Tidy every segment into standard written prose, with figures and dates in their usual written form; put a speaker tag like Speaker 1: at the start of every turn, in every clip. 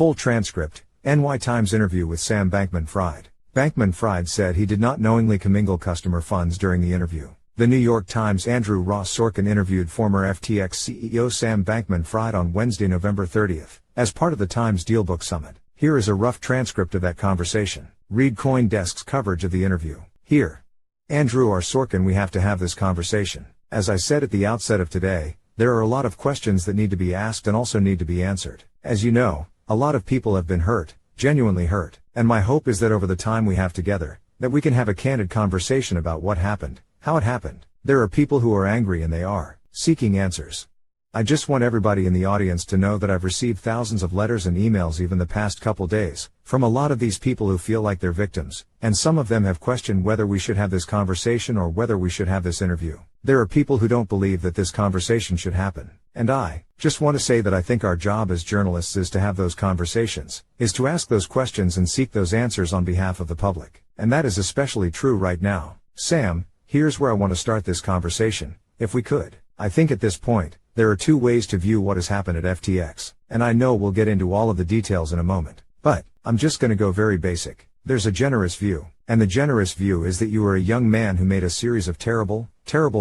Speaker 1: Full transcript, NY Times interview with Sam Bankman-Fried. Bankman-Fried said he did not knowingly commingle customer funds during the interview. The New York Times' Andrew Ross Sorkin interviewed former FTX CEO Sam Bankman-Fried on Wednesday, November 30th, as part of the Times DealBook Summit. Here is a rough transcript of that conversation. Read CoinDesk's coverage of the interview. Here. Andrew R. Sorkin, we have to have this conversation. As I said at the outset of today, there are a lot of questions that need to be asked and also need to be answered. As you know, a lot of people have been hurt, genuinely hurt, and my hope is that over the time we have together, that we can have a candid conversation about what happened, how it happened. There are people who are angry and they are seeking answers. I just want everybody in the audience to know that I've received thousands of letters and emails even the past couple days, from a lot of these people who feel like they're victims, and some of them have questioned whether we should have this conversation or whether we should have this interview. There are people who don't believe that this conversation should happen, and I just want to say that I think our job as journalists is to have those conversations, is to ask those questions and seek those answers on behalf of the public, and that is especially true right now. Sam, here's where I want to start this conversation, if we could. I think at this point, there are two ways to view what has happened at FTX, and I know we'll get into all of the details in a moment, but I'm just going to go very basic. There's a generous view, and the generous view is that you were a young man who made a series of terrible,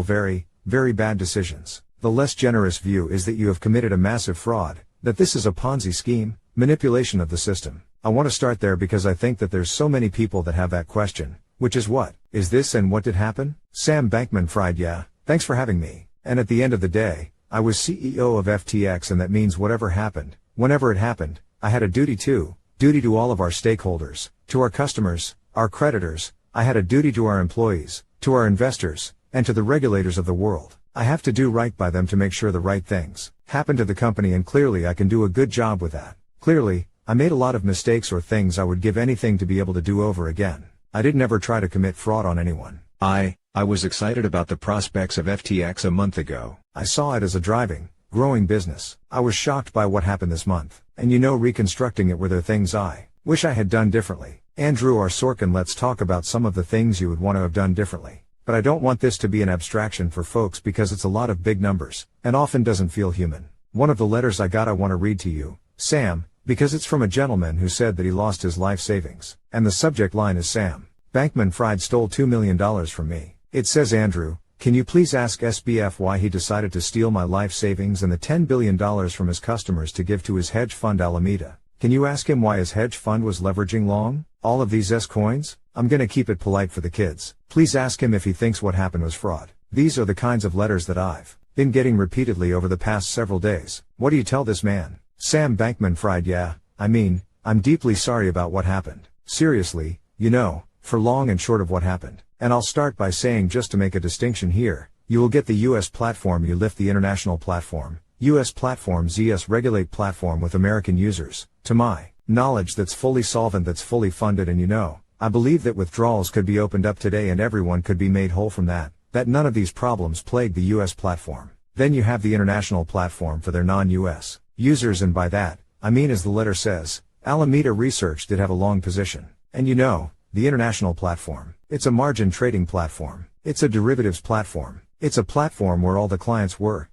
Speaker 1: very, very bad decisions. The less generous view is that you have committed a massive fraud, that this is a Ponzi scheme, manipulation of the system. I want to start there because I think that there's so many people that have that question, which is what is this and what did happen? Sam Bankman-Fried, yeah, thanks for having me. And at the end of the day, I was CEO of FTX, and that means whatever happened, whenever it happened, I had a duty to all of our stakeholders, to our customers, our creditors, I had a duty to our employees, to our investors, and to the regulators of the world. I have to do right by them to make sure the right things happen to the company, and clearly I can do a good job with that. Clearly, I made a lot of mistakes or things I would give anything to be able to do over again. I didn't ever try to commit fraud on anyone. I was excited about the prospects of FTX a month ago. I saw it as a driving, growing business. I was shocked by what happened this month. And reconstructing it, were there things I wish I had done differently? Andrew R. Sorkin, let's talk about some of the things you would want to have done differently. But I don't want this to be an abstraction for folks because it's a lot of big numbers, and often doesn't feel human. One of the letters I got I want to read to you, Sam, because it's from a gentleman who said that he lost his life savings. And the subject line is Sam Bankman-Fried stole $2 million from me. It says, Andrew, can you please ask SBF why he decided to steal my life savings and the $10 billion from his customers to give to his hedge fund Alameda? Can you ask him why his hedge fund was leveraging all of these S-coins? I'm gonna keep it polite for the kids. Please ask him if he thinks what happened was fraud. These are the kinds of letters that I've been getting repeatedly over the past several days. What do you tell this man? Sam Bankman-Fried, yeah, I'm deeply sorry about what happened. Seriously, for long and short of what happened. And I'll start by saying, just to make a distinction here, you will get the US platform, you lift the international platform. US platforms ES regulate platform with American users, to my knowledge that's fully solvent, that's fully funded, and I believe that withdrawals could be opened up today and everyone could be made whole from that none of these problems plague the US platform. Then you have the international platform for their non-US users, and by that, I mean, as the letter says, Alameda Research did have a long position. And the international platform, it's a margin trading platform, it's a derivatives platform, it's a platform where all the clients were,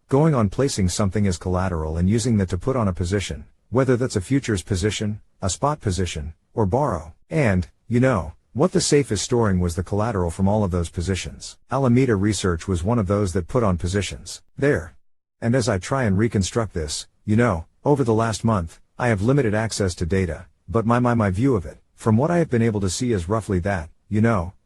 Speaker 1: going on placing something as collateral and using that to put on a position, whether that's a futures position, a spot position, or borrow. And, what the safe is storing was the collateral from all of those positions. Alameda Research was one of those that put on positions there. And as I try and reconstruct this, over the last month, I have limited access to data, but my view of it, from what I have been able to see, is roughly that,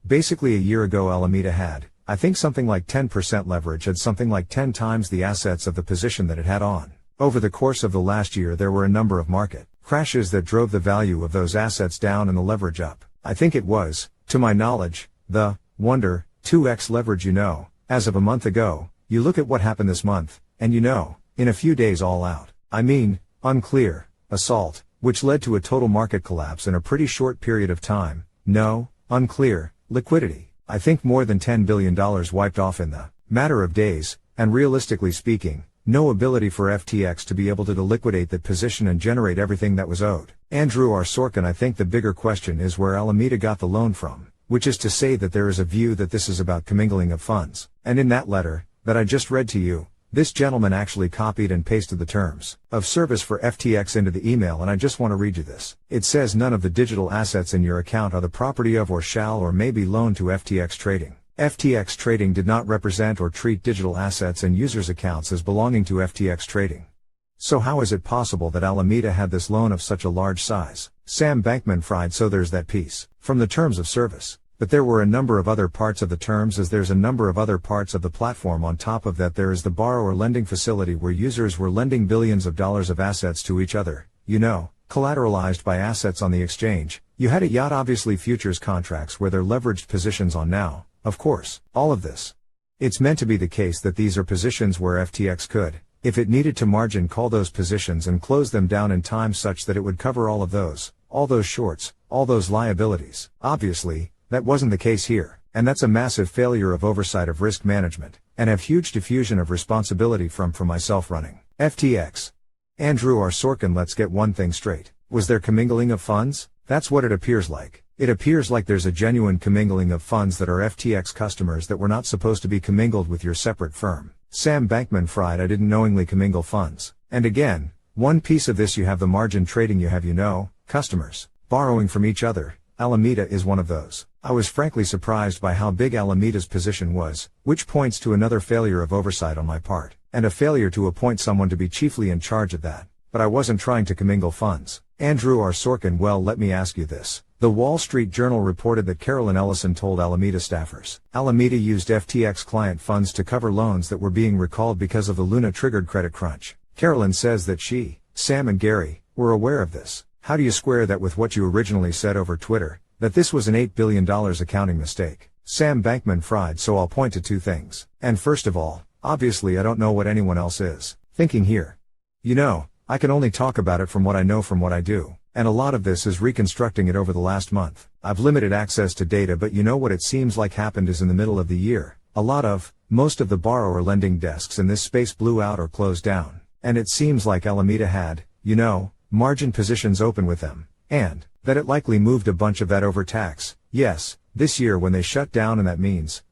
Speaker 1: basically a year ago Alameda had, I think, something like 10% leverage, had something like 10 times the assets of the position that it had on. Over the course of the last year there were a number of market crashes that drove the value of those assets down and the leverage up. I think it was, to my knowledge, the 2x leverage. As of a month ago, you look at what happened this month, and in a few days all out, unclear, assault, which led to a total market collapse in a pretty short period of time, unclear, liquidity. I think more than $10 billion wiped off in the matter of days, and realistically speaking, no ability for FTX to be able to liquidate that position and generate everything that was owed. Andrew R. Sorkin, I think the bigger question is where Alameda got the loan from, which is to say that there is a view that this is about commingling of funds. And in that letter, that I just read to you, This gentleman actually copied and pasted the terms of service for FTX into the email, and I just want to read you this. It says none of the digital assets in your account are the property of or shall or may be loaned to FTX Trading. FTX Trading did not represent or treat digital assets and users' accounts as belonging to FTX Trading. So how is it possible that Alameda had this loan of such a large size? Sam Bankman-Fried. So there's that piece from the terms of service. But there were a number of other parts of the terms, as there's a number of other parts of the platform. On top of that, there is the borrower lending facility where users were lending billions of dollars of assets to each other, collateralized by assets on the exchange. You had a yacht, obviously futures contracts where they're leveraged positions on now, of course, all of this. It's meant to be the case that these are positions where FTX could, if it needed to, margin call those positions and close them down in time such that it would cover all those shorts, all those liabilities. Obviously, that wasn't the case here, and that's a massive failure of oversight of risk management, and have huge diffusion of responsibility from myself running FTX. Andrew R. Sorkin, let's get one thing straight. Was there commingling of funds? That's what it appears like. It appears like there's a genuine commingling of funds that are FTX customers that were not supposed to be commingled with your separate firm. Sam Bankman-Fried, I didn't knowingly commingle funds. And again, one piece of this, you have the margin trading, you have customers borrowing from each other. Alameda is one of those. I was frankly surprised by how big Alameda's position was, which points to another failure of oversight on my part, and a failure to appoint someone to be chiefly in charge of that. But I wasn't trying to commingle funds. Andrew R. Sorkin, well, let me ask you this. The Wall Street Journal reported that Carolyn Ellison told Alameda staffers Alameda used FTX client funds to cover loans that were being recalled because of the Luna-triggered credit crunch. Carolyn says that she, Sam and Gary, were aware of this. How do you square that with what you originally said over Twitter, that this was an $8 billion accounting mistake? Sam Bankman-Fried, so I'll point to two things. And first of all, obviously I don't know what anyone else is thinking here. I can only talk about it from what I know from what I do. And a lot of this is reconstructing it over the last month. I've limited access to data, but what it seems like happened is in the middle of the year, most of the borrower lending desks in this space blew out or closed down. And it seems like Alameda had, margin positions open with them. And that it likely moved a bunch of that over tax. Yes, this year when they shut down, and that means,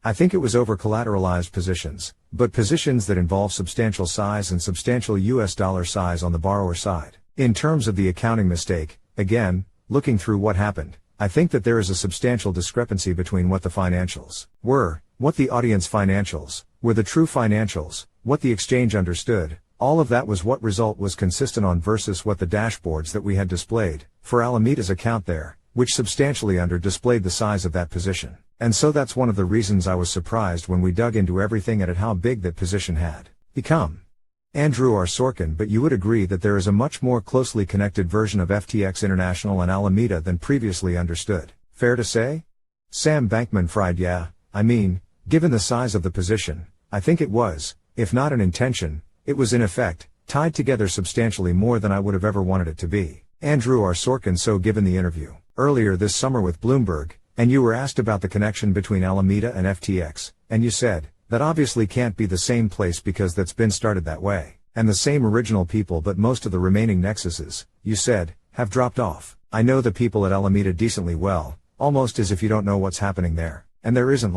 Speaker 1: I think it was over collateralized positions, but positions that involve substantial size and substantial US dollar size on the borrower side. In terms of the accounting mistake, again, looking through what happened, I think that there is a substantial discrepancy between what the financials were, what the audience financials were, the true financials, what the exchange understood. All of that was what result was consistent on versus what the dashboards that we had displayed for Alameda's account there, which substantially under-displayed the size of that position. And so that's one of the reasons I was surprised when we dug into everything at how big that position had become. Andrew R. Sorkin, but you would agree that there is a much more closely connected version of FTX International and Alameda than previously understood. Fair to say? Sam Bankman-Fried, yeah, given the size of the position, I think it was, if not an intention, it was in effect, tied together substantially more than I would have ever wanted it to be. Andrew R. Sorkin, so given the interview earlier this summer with Bloomberg, and you were asked about the connection between Alameda and FTX, and you said, that obviously can't be the same place because that's been started that way, and the same original people, but most of the remaining nexuses, you said, have dropped off. I know the people at Alameda decently well, almost as if you don't know what's happening there, and there isn't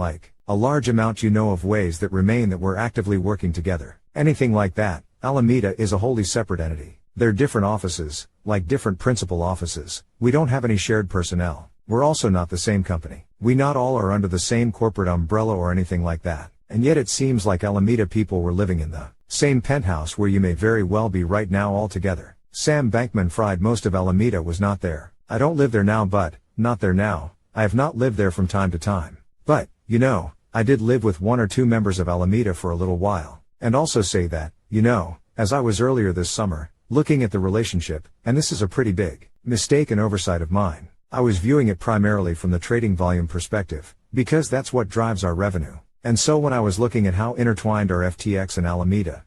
Speaker 1: a large amount of ways that remain that we're actively working together. Anything like that. Alameda is a wholly separate entity. They're different offices, like different principal offices. We don't have any shared personnel. We're also not the same company. We not all are under the same corporate umbrella or anything like that. And yet it seems like Alameda people were living in the same penthouse where you may very well be right now all together. Sam Bankman-Fried, most of Alameda was not there. I don't live there now, but, not there now. I have not lived there from time to time. But, I did live with one or two members of Alameda for a little while. And also say that, as I was earlier this summer, looking at the relationship, and this is a pretty big mistake and oversight of mine. I was viewing it primarily from the trading volume perspective, because that's what drives our revenue. And so when I was looking at how intertwined are FTX and Alameda,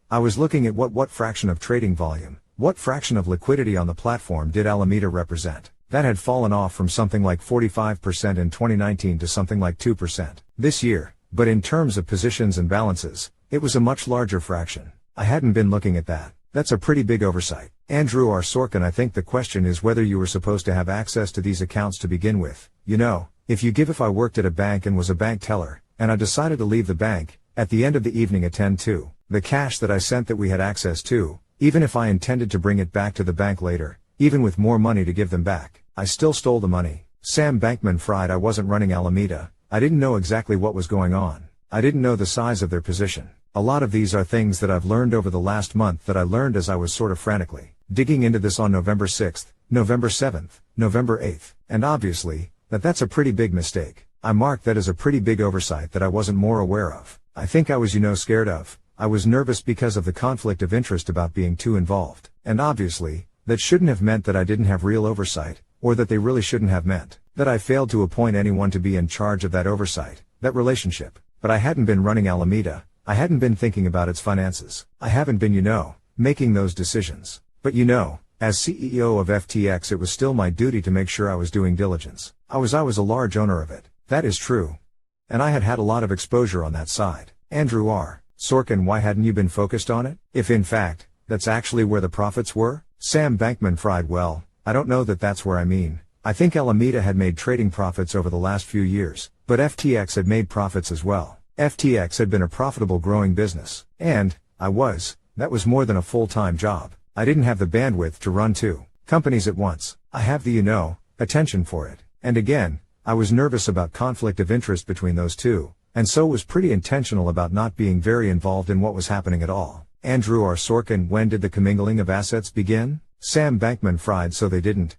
Speaker 1: I was looking at what fraction of trading volume, what fraction of liquidity on the platform did Alameda represent. That had fallen off from something like 45% in 2019 to something like 2% this year. But in terms of positions and balances, it was a much larger fraction. I hadn't been looking at that. That's a pretty big oversight. Andrew R. Sorkin, I think the question is whether you were supposed to have access to these accounts to begin with. If I worked at a bank and was a bank teller, and I decided to leave the bank, At the end of the evening at 10:02, the cash that I sent that we had access to, even if I intended to bring it back to the bank later, even with more money to give them back, I still stole the money. Sam Bankman-Fried. I wasn't running Alameda. I didn't know exactly what was going on. I didn't know the size of their position. A lot of these are things that I've learned over the last month that I learned as I was sort of frantically digging into this on November 6th, November 7th, November 8th, and obviously, that's a pretty big mistake. I marked that as a pretty big oversight that I wasn't more aware of. I think I was scared of. I was nervous because of the conflict of interest about being too involved. And obviously, that shouldn't have meant that I didn't have real oversight, or that they really shouldn't have meant that I failed to appoint anyone to be in charge of that oversight, that relationship. But I hadn't been running Alameda. I hadn't been thinking about its finances. I haven't been, making those decisions. But as CEO of FTX, it was still my duty to make sure I was doing diligence. I was a large owner of it. That is true. And I had a lot of exposure on that side. Andrew R. Sorkin, why hadn't you been focused on it? If in fact, that's actually where the profits were? Sam Bankman-Fried, well, I don't know that that's where I mean. I think Alameda had made trading profits over the last few years, but FTX had made profits as well. FTX had been a profitable growing business. And, that was more than a full-time job. I didn't have the bandwidth to run two companies at once. I have the, attention for it. And again, I was nervous about conflict of interest between those two, and so was pretty intentional about not being very involved in what was happening at all. Andrew R. Sorkin, when did the commingling of assets begin? Sam Bankman-Fried, so they didn't,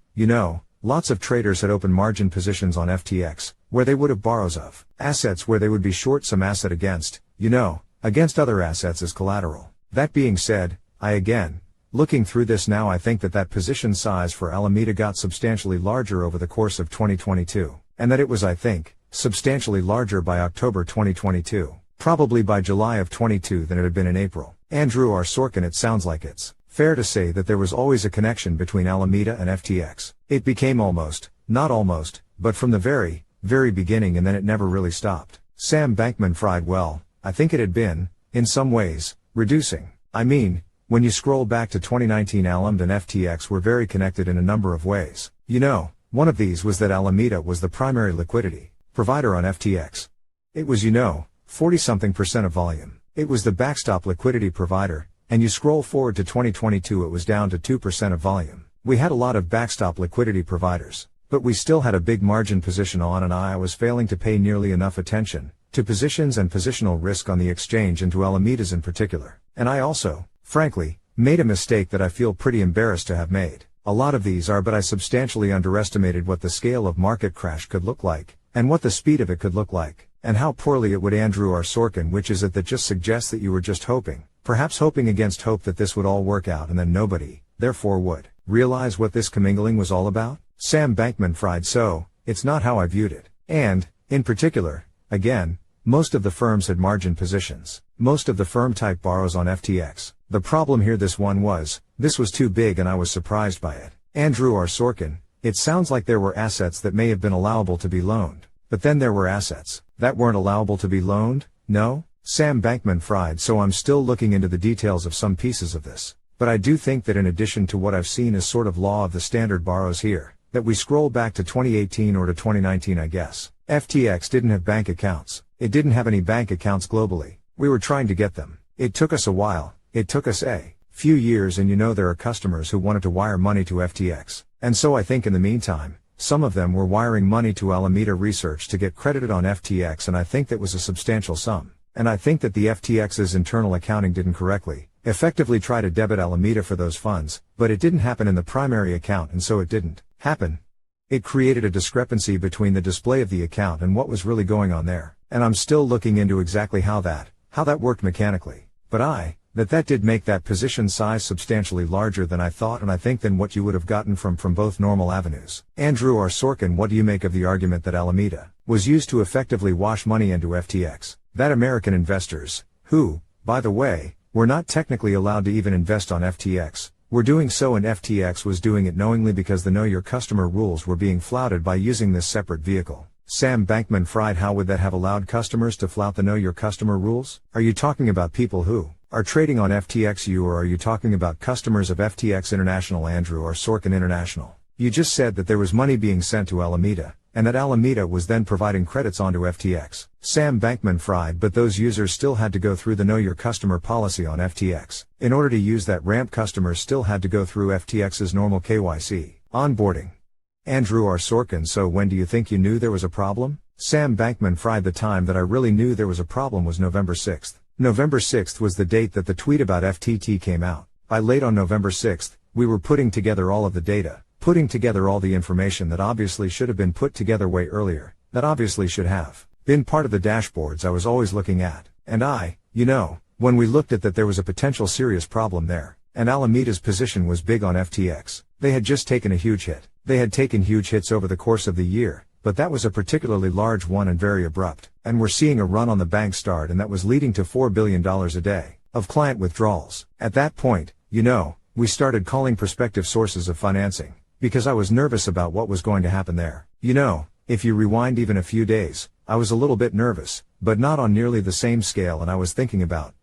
Speaker 1: lots of traders had open margin positions on FTX, where they would have borrows of assets where they would be short some asset against, against other assets as collateral. That being said, looking through this now, I think that position size for Alameda got substantially larger over the course of 2022, and that it was, substantially larger by October 2022, probably by July of 22 than it had been in April. Andrew R. Sorkin, it sounds like it's fair to say that there was always a connection between Alameda and FTX. It became not almost, but from the very, very beginning, and then it never really stopped. Sam Bankman-Fried, well, I think it had been, in some ways, reducing. When you scroll back to 2019, Alameda and FTX were very connected in a number of ways. One of these was that Alameda was the primary liquidity provider on FTX. It was 40-something% of volume. It was the backstop liquidity provider, and you scroll forward to 2022, it was down to 2% of volume. We had a lot of backstop liquidity providers, but we still had a big margin position on, and I was failing to pay nearly enough attention to positions and positional risk on the exchange, and to Alameda's in particular. And I also, frankly, made a mistake that I feel pretty embarrassed to have made. A lot of these are, but I substantially underestimated what the scale of market crash could look like, and what the speed of it could look like, and how poorly it would. Andrew R. Sorkin, which is it that just suggests that you were just hoping, perhaps hoping against hope, that this would all work out, and then nobody, therefore, would realize what this commingling was all about? Sam Bankman-Fried, so, it's not how I viewed it. And, in particular, again, most of the firms had margin positions. Most of the firm-type borrows on FTX. The problem here, this was too big, and I was surprised by it. Andrew R. Sorkin, it sounds like there were assets that may have been allowable to be loaned. But then there were assets that weren't allowable to be loaned? No? Sam Bankman-Fried, so I'm still looking into the details of some pieces of this. But I do think that in addition to what I've seen as sort of law of the standard borrows here, that we scroll back to 2018 or to 2019, I guess. FTX didn't have bank accounts. It didn't have any bank accounts globally. We were trying to get them. It took us a while. It took us a few years, and there are customers who wanted to wire money to FTX. And so I think in the meantime, some of them were wiring money to Alameda Research to get credited on FTX, and I think that was a substantial sum. And I think that the FTX's internal accounting didn't correctly, effectively try to debit Alameda for those funds, but it didn't happen in the primary account, and so it didn't happen. It created a discrepancy between the display of the account and what was really going on there. And I'm still looking into exactly how that worked mechanically. But that did make that position size substantially larger than I thought, and I think than what you would have gotten from both normal avenues. Andrew R. Sorkin, what do you make of the argument that Alameda was used to effectively wash money into FTX? That American investors, who, by the way, were not technically allowed to even invest on FTX, were doing so, and FTX was doing it knowingly because the Know Your Customer rules were being flouted by using this separate vehicle. Sam Bankman-Fried, how would that have allowed customers to flout the Know Your Customer rules? Are you talking about people who are trading on FTXU, or are you talking about customers of FTX International? Andrew R. Sorkin, International. You just said that there was money being sent to Alameda, and that Alameda was then providing credits onto FTX, Sam Bankman-Fried, but those users still had to go through the Know Your Customer policy on FTX. In order to use that ramp, customers still had to go through FTX's normal KYC onboarding. Andrew R. Sorkin: so when do you think you knew there was a problem? Sam Bankman-Fried: the time that I really knew there was a problem was November 6th. November 6th was the date that the tweet about FTT came out. By late on November 6th, we were putting together all of the data, putting together all the information that obviously should have been put together way earlier, that obviously should have been part of the dashboards I was always looking at. And when we looked at that, there was a potential serious problem there, and Alameda's position was big on FTX. They had just taken a huge hit. They had taken huge hits over the course of the year, but that was a particularly large one and very abrupt, and we're seeing a run on the bank start, and that was leading to $4 billion a day of client withdrawals. At that point, we started calling prospective sources of financing, because I was nervous about what was going to happen there. If you rewind even a few days, I was a little bit nervous, but not on nearly the same scale, and I was thinking about,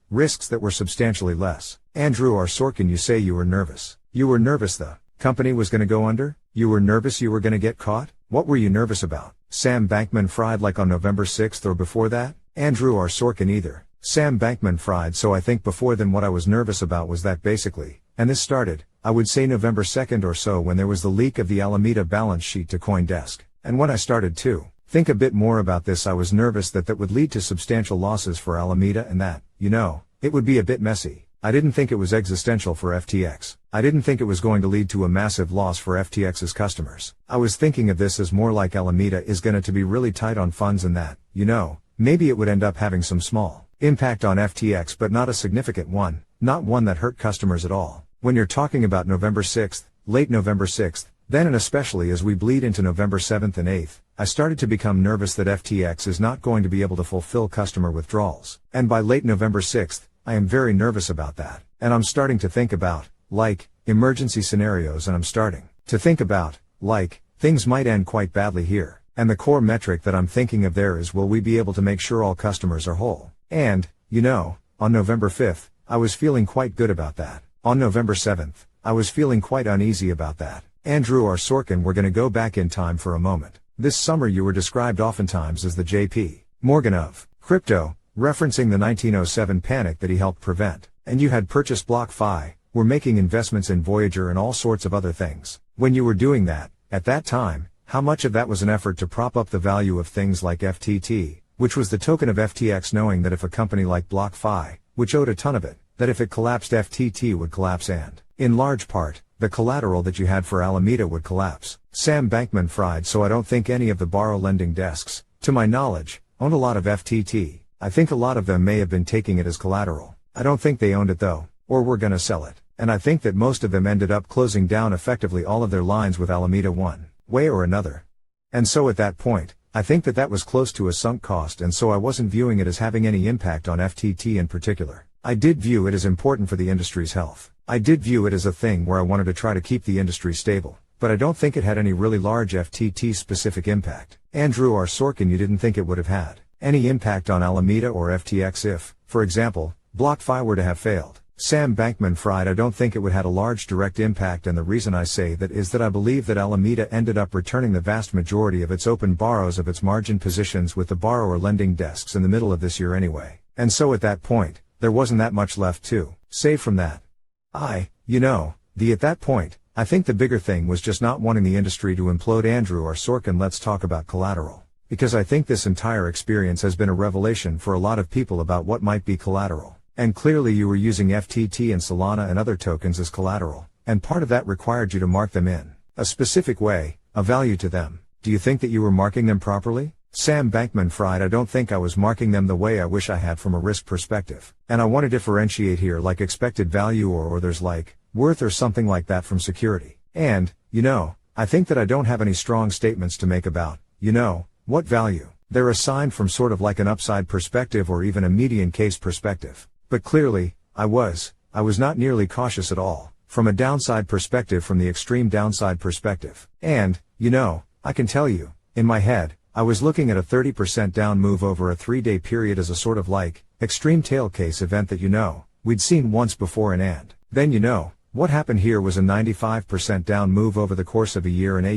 Speaker 1: risks that were substantially less. Andrew R. Sorkin: you say you were nervous. You were nervous the company was going to go under? You were nervous you were going to get caught? What were you nervous about? Sam Bankman-Fried: like on November 6th or before that? Andrew R. Sorkin: either. Sam Bankman-Fried: so I think before then what I was nervous about was that basically, and this started, I would say November 2nd or so, when there was the leak of the Alameda balance sheet to CoinDesk. And when I started to think a bit more about this, I was nervous that that would lead to substantial losses for Alameda, and that, it would be a bit messy. I didn't think it was existential for FTX. I didn't think it was going to lead to a massive loss for FTX's customers. I was thinking of this as more like Alameda is going to be really tight on funds, and that, maybe it would end up having some small impact on FTX, but not a significant one, not one that hurt customers at all. When you're talking about November 6th, late November 6th, then and especially as we bleed into November 7th and 8th, I started to become nervous that FTX is not going to be able to fulfill customer withdrawals. And by late November 6th, I am very nervous about that. And I'm starting to think about, emergency scenarios, and I'm starting to think about, things might end quite badly here. And the core metric that I'm thinking of there is, will we be able to make sure all customers are whole? And, on November 5th, I was feeling quite good about that. On November 7th, I was feeling quite uneasy about that. Andrew R. Sorkin: we're going to go back in time for a moment. This summer you were described oftentimes as the J.P. Morgan of crypto, referencing the 1907 panic that he helped prevent. And you had purchased BlockFi, were making investments in Voyager and all sorts of other things. When you were doing that, at that time, how much of that was an effort to prop up the value of things like FTT, which was the token of FTX, knowing that if a company like BlockFi, which owed a ton of it, that if it collapsed, FTT would collapse, and, in large part, the collateral that you had for Alameda would collapse? Sam Bankman-Fried: so I don't think any of the borrow lending desks, to my knowledge, owned a lot of FTT. I think a lot of them may have been taking it as collateral. I don't think they owned it though, or were gonna sell it. And I think that most of them ended up closing down effectively all of their lines with Alameda one way or another. And so at that point, I think that was close to a sunk cost, and so I wasn't viewing it as having any impact on FTT in particular. I did view it as important for the industry's health. I did view it as a thing where I wanted to try to keep the industry stable, but I don't think it had any really large FTT specific impact. Andrew R. Sorkin: you didn't think it would have had any impact on Alameda or FTX if, for example, BlockFi were to have failed? Sam Bankman-Fried: I don't think it would have had a large direct impact, and the reason I say that is that I believe that Alameda ended up returning the vast majority of its open borrows of its margin positions with the borrower lending desks in the middle of this year anyway. And so at that point, there wasn't that much left to save from that. At that point, I think the bigger thing was just not wanting the industry to implode. Andrew R. Sorkin: let's talk about collateral. Because I think this entire experience has been a revelation for a lot of people about what might be collateral. And clearly you were using FTT and Solana and other tokens as collateral, and part of that required you to mark them in a specific way, a value to them. Do you think that you were marking them properly? Sam Bankman-Fried: I don't think I was marking them the way I wish I had from a risk perspective. And I want to differentiate here, like expected value or there's worth or something like that from security. And, I think that I don't have any strong statements to make about, what value they're assigned from sort of like an upside perspective or even a median case perspective. But clearly, I was not nearly cautious at all, from a downside perspective, from the extreme downside perspective. And, I can tell you, in my head, I was looking at a 30% down move over a 3-day period as a sort of extreme tail case event that we'd seen once before, and then what happened here was a 95% down move over the course of a year, and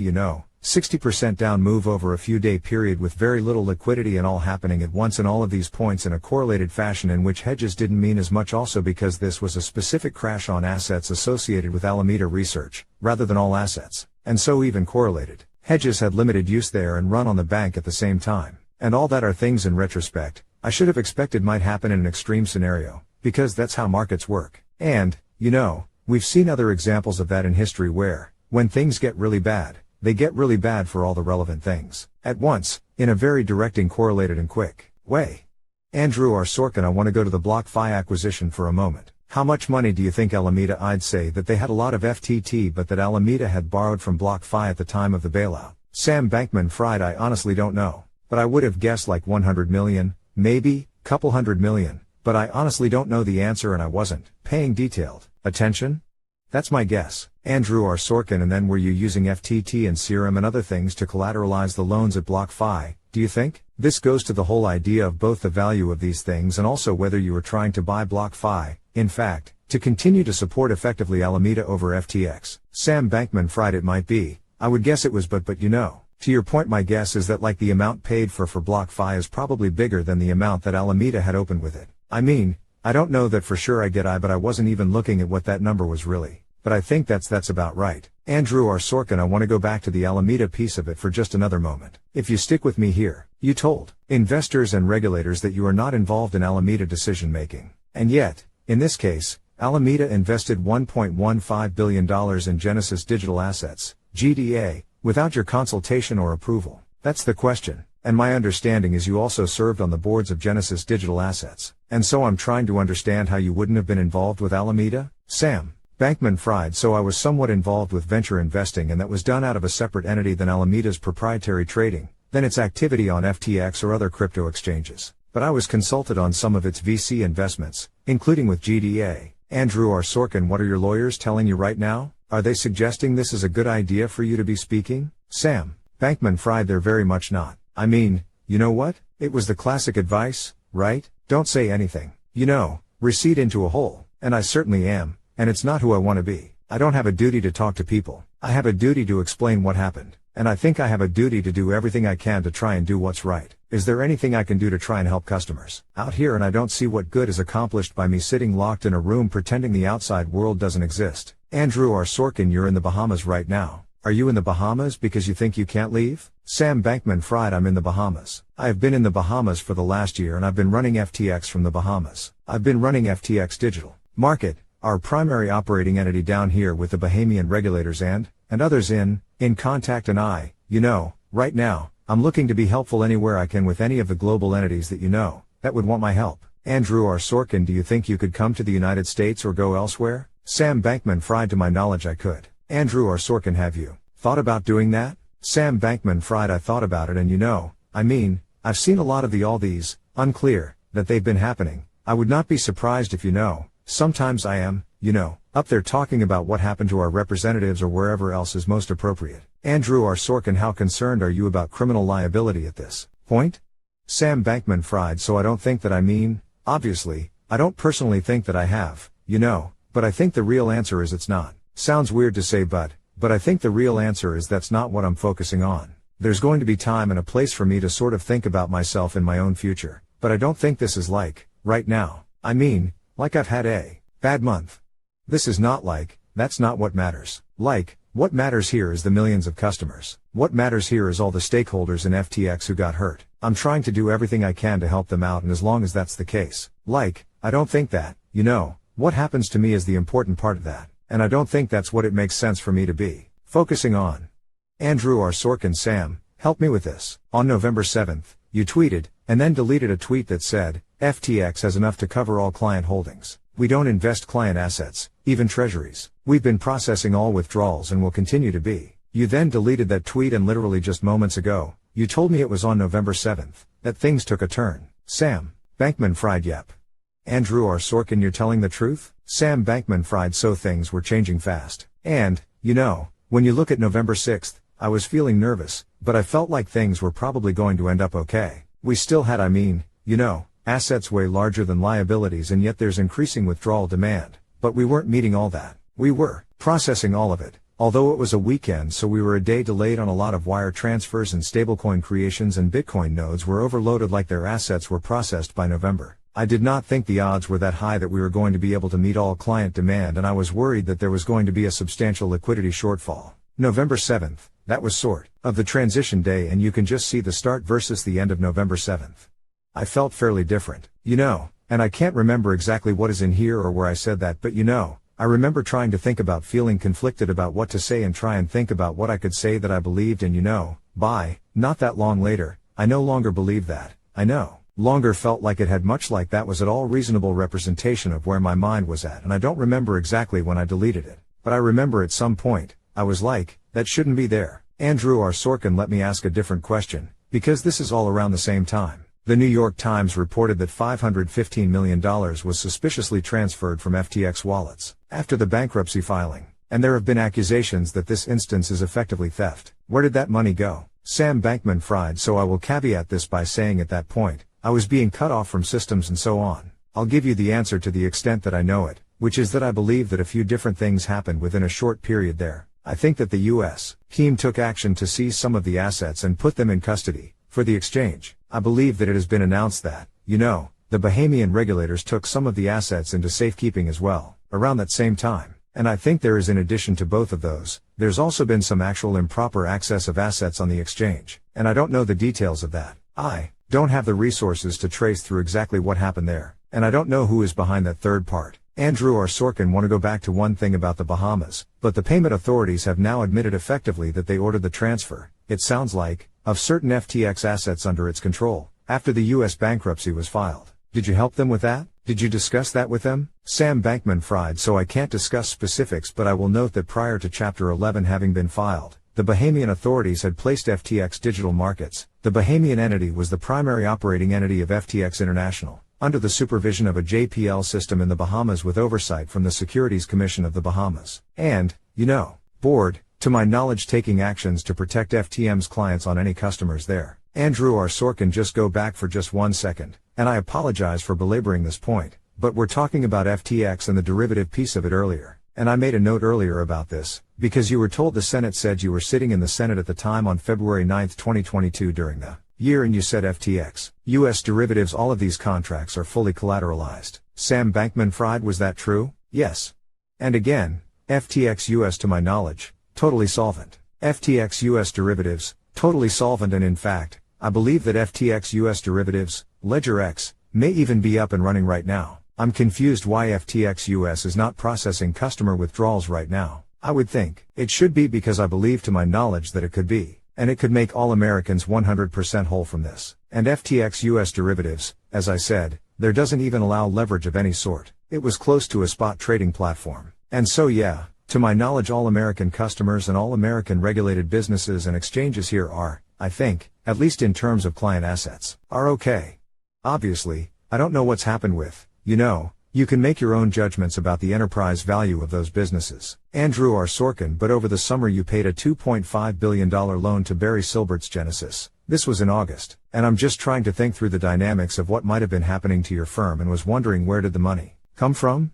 Speaker 1: 60% down move over a few day period with very little liquidity and all happening at once, and all of these points in a correlated fashion in which hedges didn't mean as much, also because this was a specific crash on assets associated with Alameda Research, rather than all assets, and so even correlated. Hedges had limited use there and run on the bank at the same time. And all that are things in retrospect I should have expected might happen in an extreme scenario, because that's how markets work. And, we've seen other examples of that in history where, when things get really bad, they get really bad for all the relevant things at once, in a very direct and correlated and quick way. Andrew R. Sorkin, I want to go to the BlockFi acquisition for a moment. How much money do you think Alameda? I'd say that they had a lot of FTT, but that Alameda had borrowed from BlockFi at the time of the bailout. Sam Bankman-Fried, I honestly don't know, but I would have guessed like 100 million, maybe, couple hundred million, but I honestly don't know the answer and I wasn't paying detailed attention. That's my guess. Andrew R. Sorkin, and then were you using FTT and Serum and other things to collateralize the loans at BlockFi, do you think? This goes to the whole idea of both the value of these things and also whether you were trying to buy BlockFi, in fact, to continue to support effectively Alameda over FTX. Sam Bankman-Fried, it might be, I would guess it was, but to your point, my guess is that like the amount paid for BlockFi is probably bigger than the amount that Alameda had opened with it. I mean, I don't know that for sure, but I wasn't even looking at what that number was really. But I think that's about right. Andrew R. Sorkin, I want to go back to the Alameda piece of it for just another moment. If you stick with me here, you told investors and regulators that you are not involved in Alameda decision making. And yet, in this case, Alameda invested $1.15 billion in Genesis Digital Assets, GDA, without your consultation or approval. That's the question. And my understanding is you also served on the boards of Genesis Digital Assets. And so I'm trying to understand how you wouldn't have been involved with Alameda, Sam Bankman-Fried. So I was somewhat involved with venture investing, and that was done out of a separate entity than Alameda's proprietary trading, than its activity on FTX or other crypto exchanges. But I was consulted on some of its VC investments, including with GDA. Andrew R. Sorkin, what are your lawyers telling you right now? Are they suggesting this is a good idea for you to be speaking? Sam Bankman-Fried, they're very much not. I mean, you know what? It was the classic advice, right? Don't say anything. Recede into a hole. And I certainly am. And it's not who I want to be. I don't have a duty to talk to people. I have a duty to explain what happened. And I think I have a duty to do everything I can to try and do what's right. Is there anything I can do to try and help customers out here? And I don't see what good is accomplished by me sitting locked in a room pretending the outside world doesn't exist. Andrew R. Sorkin, you're in the Bahamas right now. Are you in the Bahamas because you think you can't leave? Sam Bankman-Fried, I'm in the Bahamas. I have been in the Bahamas for the last year, and I've been running FTX from the Bahamas. I've been running FTX Digital Market, our primary operating entity down here, with the Bahamian regulators and others in contact, and right now, I'm looking to be helpful anywhere I can with any of the global entities that would want my help. Andrew R. Sorkin, do you think you could come to the United States or go elsewhere? Sam Bankman-Fried, to my knowledge I could. Andrew R. Sorkin, have you thought about doing that? Sam Bankman-Fried, I thought about it, and I've seen a lot of all these, unclear, that they've been happening. I would not be surprised if sometimes I am, up there talking about what happened to our representatives or wherever else is most appropriate. Andrew R. Sorkin, how concerned are you about criminal liability at this point? Sam Bankman-Fried, so I don't think that obviously, I don't personally think that I have, but I think the real answer is it's not. Sounds weird to say, but I think the real answer is that's not what I'm focusing on. There's going to be time and a place for me to sort of think about myself in my own future, but I don't think this is right now. Like I've had a bad month. This is not that's not what matters. What matters here is the millions of customers. What matters here is all the stakeholders in FTX who got hurt. I'm trying to do everything I can to help them out, and as long as that's the case, I don't think that, what happens to me is the important part of that. And I don't think that's what it makes sense for me to be focusing on. Andrew R. Sorkin, Sam, help me with this. On November 7th, you tweeted, and then deleted a tweet that said, FTX has enough to cover all client holdings. We don't invest client assets, even treasuries. We've been processing all withdrawals and will continue to be. You then deleted that tweet, and literally just moments ago, you told me it was on November 7th, that things took a turn. Sam Bankman-Fried, yep. Andrew R. Sorkin, you're telling the truth? Sam Bankman-Fried, so things were changing fast. And, when you look at November 6th, I was feeling nervous, but I felt like things were probably going to end up okay. We still had, assets way larger than liabilities, and yet there's increasing withdrawal demand. But we weren't meeting all that. We were processing all of it. Although it was a weekend, so we were a day delayed on a lot of wire transfers and stablecoin creations, and Bitcoin nodes were overloaded like their assets were processed by November. I did not think the odds were that high that we were going to be able to meet all client demand, and I was worried that there was going to be a substantial liquidity shortfall. November 7th, that was sort of the transition day, and you can just see the start versus the end of November 7th. I felt fairly different, and I can't remember exactly what is in here or where I said that, but I remember trying to think about feeling conflicted about what to say and try and think about what I could say that I believed, and not that long later, I no longer believe that. I no longer felt like it had much like that was at all reasonable representation of where my mind was at, and I don't remember exactly when I deleted it, but I remember at some point, I was like, that shouldn't be there. Andrew R. Sorkin let me ask a different question, because this is all around the same time. The New York Times reported that $515 million was suspiciously transferred from FTX wallets after the bankruptcy filing, and there have been accusations that this instance is effectively theft. Where did that money go? Sam Bankman-Fried. So I will caveat this by saying at that point, I was being cut off from systems and so on. I'll give you the answer to the extent that I know it, which is that I believe that a few different things happened within a short period there. I think that the U.S. team took action to seize some of the assets and put them in custody for the exchange. I believe that it has been announced that, the Bahamian regulators took some of the assets into safekeeping as well, around that same time. And I think there is, in addition to both of those, there's also been some actual improper access of assets on the exchange, and I don't know the details of that. I don't have the resources to trace through exactly what happened there, and I don't know who is behind that third part. Andrew R. Sorkin want to go back to one thing about the Bahamas, but the payment authorities have now admitted effectively that they ordered the transfer, it sounds like, of certain FTX assets under its control, after the U.S. bankruptcy was filed. Did you help them with that? Did you discuss that with them? Sam Bankman-Fried. So I can't discuss specifics, but I will note that prior to Chapter 11 having been filed, the Bahamian authorities had placed FTX Digital Markets, the Bahamian entity was the primary operating entity of FTX International, under the supervision of a JPL system in the Bahamas with oversight from the Securities Commission of the Bahamas. And, board, to my knowledge, taking actions to protect FTM's clients on any customers there. Andrew R. Sorkin, just go back for just 1 second, and I apologize for belaboring this point, but we're talking about FTX and the derivative piece of it earlier. And I made a note earlier about this, because you were told the Senate said you were sitting in the Senate at the time on February 9, 2022 during the year, and you said FTX, U.S. derivatives, all of these contracts are fully collateralized. Sam Bankman-Fried, was that true? Yes. And again, FTX U.S. to my knowledge, totally solvent. FTX U.S. derivatives, totally solvent, and in fact, I believe that FTX U.S. derivatives, Ledger X, may even be up and running right now. I'm confused why FTX US is not processing customer withdrawals right now. I would think it should be, because I believe to my knowledge that it could be, and it could make all Americans 100% whole from this. And FTX US derivatives, as I said, there doesn't even allow leverage of any sort. It was close to a spot trading platform. And so yeah, to my knowledge, all American customers and all American regulated businesses and exchanges here are, I think, at least in terms of client assets, are okay. Obviously, I don't know what's happened with, you can make your own judgments about the enterprise value of those businesses. Andrew R. Sorkin, but over the summer you paid a $2.5 billion loan to Barry Silbert's Genesis. This was in August, and I'm just trying to think through the dynamics of what might have been happening to your firm and was wondering, where did the money come from?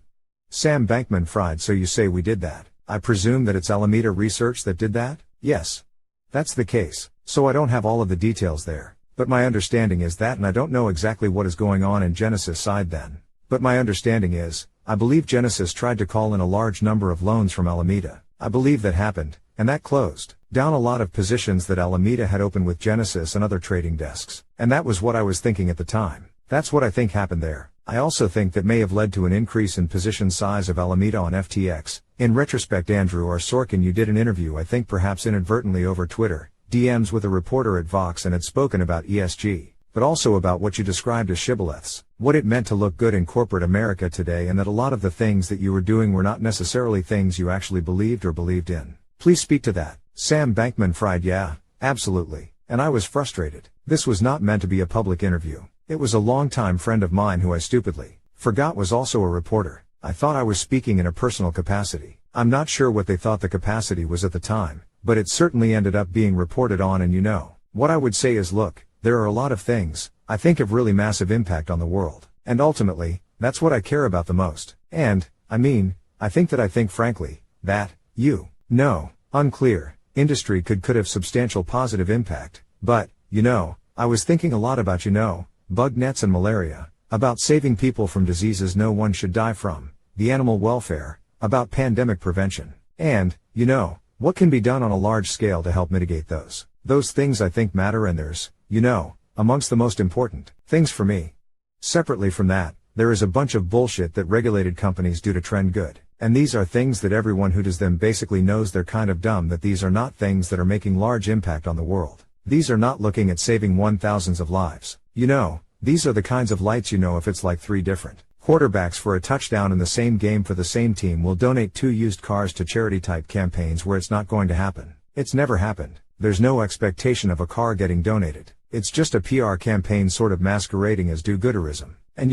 Speaker 1: Sam Bankman-Fried, so you say we did that. I presume that it's Alameda Research that did that? Yes. That's the case, so I don't have all of the details there, but my understanding is that, and I don't know exactly what is going on in Genesis side then. But my understanding is, I believe Genesis tried to call in a large number of loans from Alameda. I believe that happened, and that closed down a lot of positions that Alameda had opened with Genesis and other trading desks. And that was what I was thinking at the time. That's what I think happened there. I also think that may have led to an increase in position size of Alameda on FTX. In retrospect, Andrew R. Sorkin, you did an interview, I think perhaps inadvertently over Twitter, DMs, with a reporter at Vox, and had spoken about ESG. But also about what you described as shibboleths, what it meant to look good in corporate America today, and that a lot of the things that you were doing were not necessarily things you actually believed or believed in. Please speak to that. Sam Bankman-Fried, yeah, absolutely. And I was frustrated. This was not meant to be a public interview. It was a longtime friend of mine who I stupidly forgot was also a reporter. I thought I was speaking in a personal capacity. I'm not sure what they thought the capacity was at the time, but it certainly ended up being reported on, and what I would say is, look, there are a lot of things, I think, of really massive impact on the world. And ultimately, that's what I care about the most. And, I think frankly, that, No, unclear. Industry could have substantial positive impact, but, I was thinking a lot about bug nets and malaria, about saving people from diseases no one should die from, the animal welfare, about pandemic prevention, and, what can be done on a large scale to help mitigate those. Those things I think matter, and there's, amongst the most important things for me. Separately from that, there is a bunch of bullshit that regulated companies do to trend good. And these are things that everyone who does them basically knows they're kind of dumb, that these are not things that are making large impact on the world. These are not looking at saving thousands of lives. These are the kinds of lights if it's like 3 different quarterbacks for a touchdown in the same game for the same team will donate 2 used cars to charity type campaigns where it's not going to happen. It's never happened. There's no expectation of a car getting donated. It's just a PR campaign sort of masquerading as do-gooderism. And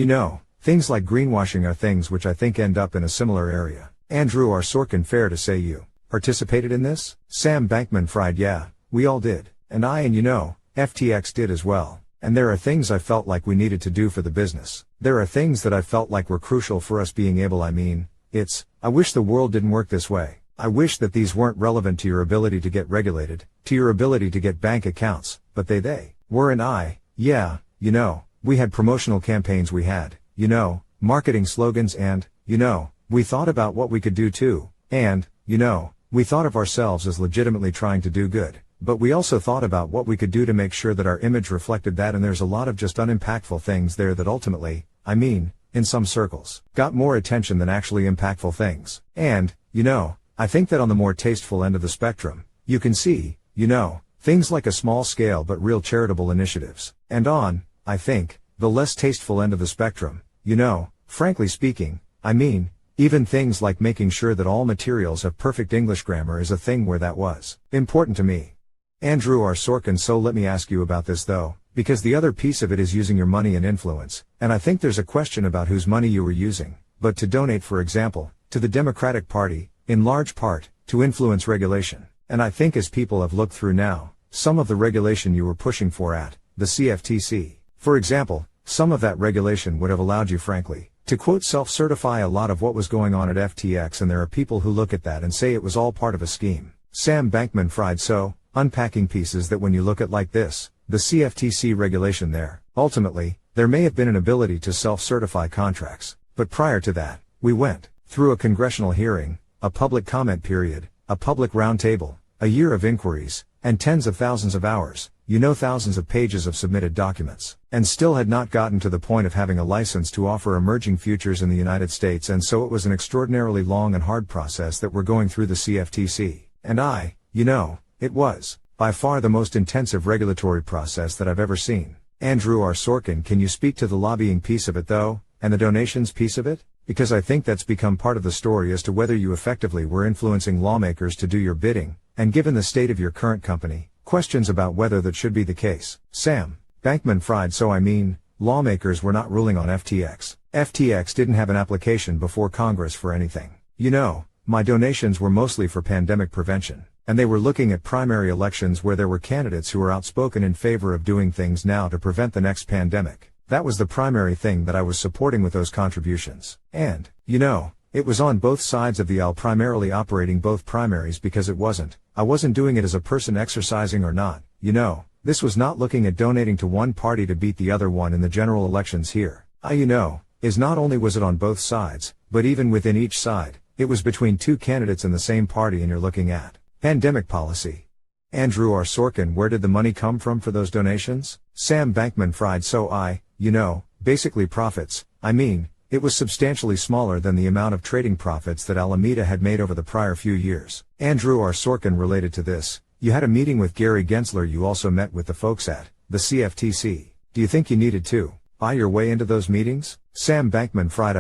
Speaker 1: things like greenwashing are things which I think end up in a similar area. Andrew R. Sorkin, fair to say you participated in this? Sam Bankman-Fried, yeah, we all did. And I and FTX did as well. And there are things I felt like we needed to do for the business. There are things that I felt like were crucial for us being able, I wish the world didn't work this way. I wish that these weren't relevant to your ability to get regulated, to your ability to get bank accounts, but they were, and we had promotional campaigns, we had, marketing slogans, and, we thought about what we could do too, and, we thought of ourselves as legitimately trying to do good. But we also thought about what we could do to make sure that our image reflected that, and there's a lot of just unimpactful things there that ultimately, in some circles, got more attention than actually impactful things. And, I think that on the more tasteful end of the spectrum, you can see, things like a small scale but real charitable initiatives. And on, I think, the less tasteful end of the spectrum, frankly speaking, even things like making sure that all materials have perfect English grammar is a thing where that was important to me. Andrew R. Sorkin, so let me ask you about this though, because the other piece of it is using your money and influence, and I think there's a question about whose money you were using, but to donate, for example, to the Democratic Party, in large part, to influence regulation. And I think as people have looked through now, some of the regulation you were pushing for at the CFTC, for example, some of that regulation would have allowed you, frankly, to quote self-certify a lot of what was going on at FTX, and there are people who look at that and say it was all part of a scheme. Sam Bankman-Fried, so, unpacking pieces that when you look at like this, the CFTC regulation there, ultimately, there may have been an ability to self-certify contracts, but prior to that, we went through a congressional hearing, a public comment period, a public roundtable, a year of inquiries, and tens of thousands of hours, thousands of pages of submitted documents, and still had not gotten to the point of having a license to offer emerging futures in the United States, and so it was an extraordinarily long and hard process that we're going through the CFTC. And it was, by far the most intensive regulatory process that I've ever seen. Andrew R. Sorkin, can you speak to the lobbying piece of it though, and the donations piece of it? Because I think that's become part of the story as to whether you effectively were influencing lawmakers to do your bidding, and given the state of your current company, questions about whether that should be the case. Sam Bankman-Fried, so lawmakers were not ruling on FTX. FTX didn't have an application before Congress for anything. My donations were mostly for pandemic prevention. And they were looking at primary elections where there were candidates who were outspoken in favor of doing things now to prevent the next pandemic. That was the primary thing that I was supporting with those contributions. And, it was on both sides of the aisle, primarily operating both primaries, because I wasn't doing it as a person exercising or not, this was not looking at donating to one party to beat the other one in the general elections here. Is not only was it on both sides, but even within each side, it was between 2 candidates in the same party, and you're looking at pandemic policy. Andrew R. Sorkin, where did the money come from for those donations? Sam Bankman-Fried, so basically profits. It was substantially smaller than the amount of trading profits that Alameda had made over the prior few years. Andrew R. Sorkin, related to this, you had a meeting with Gary Gensler, you also met with the folks at the CFTC. Do you think you needed to buy your way into those meetings? Sam Bankman-Fried,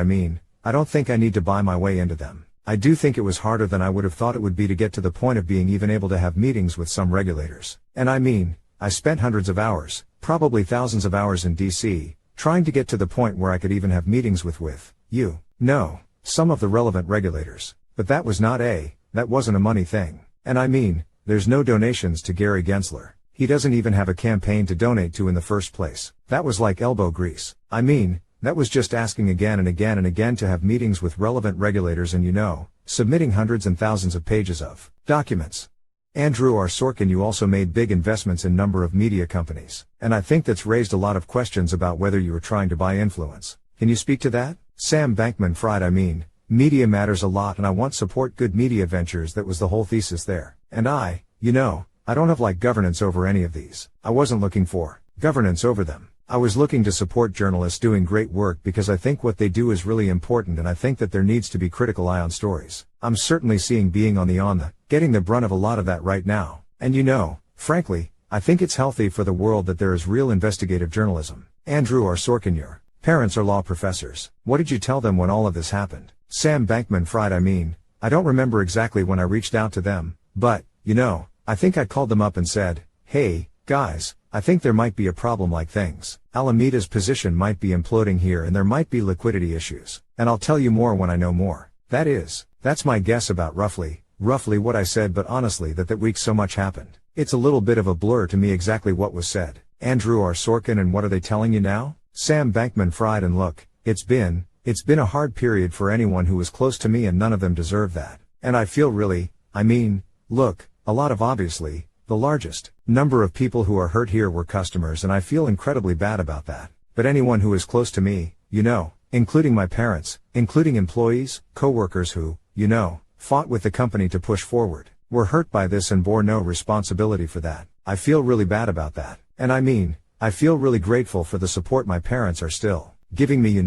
Speaker 1: I don't think I need to buy my way into them. I do think it was harder than I would have thought it would be to get to the point of being even able to have meetings with some regulators. And I spent hundreds of hours, probably thousands of hours in DC, trying to get to the point where I could even have meetings with some of the relevant regulators. But that wasn't a money thing. And there's no donations to Gary Gensler. He doesn't even have a campaign to donate to in the first place. That was like elbow grease. That was just asking again and again and again to have meetings with relevant regulators, and submitting hundreds and thousands of pages of documents. Andrew R. Sorkin, you also made big investments in number of media companies, and I think that's raised a lot of questions about whether you were trying to buy influence. Can you speak to that? Sam Bankman-Fried, I mean, media matters a lot and I want support good media ventures. That was the whole thesis there. And I don't have governance over any of these. I wasn't looking for governance over them. I was looking to support journalists doing great work because I think what they do is really important and I think that there needs to be critical eye on stories. I'm certainly seeing being on the getting the brunt of a lot of that right now. And frankly, I think it's healthy for the world that there is real investigative journalism. Andrew R. Sorkin, your parents are law professors. What did you tell them when all of this happened? Sam Bankman-Fried, I mean, I don't remember exactly when I reached out to them, but, I think I called them up and said, hey, guys, I think there might be a problem like things. Alameda's position might be imploding here and there might be liquidity issues. And I'll tell you more when I know more. That's my guess about roughly what I said, but honestly that week so much happened. It's a little bit of a blur to me exactly what was said. Andrew R. Sorkin, and what are they telling you now? Sam Bankman-Fried, and look, it's been a hard period for anyone who was close to me and none of them deserve that. And I feel look, a lot of obviously, the largest number of people who are hurt here were customers and I feel incredibly bad about that. But anyone who is close to me, including my parents, including employees, co-workers who, fought with the company to push forward, were hurt by this and bore no responsibility for that. I feel really bad about that. And I feel really grateful for the support my parents are still giving me,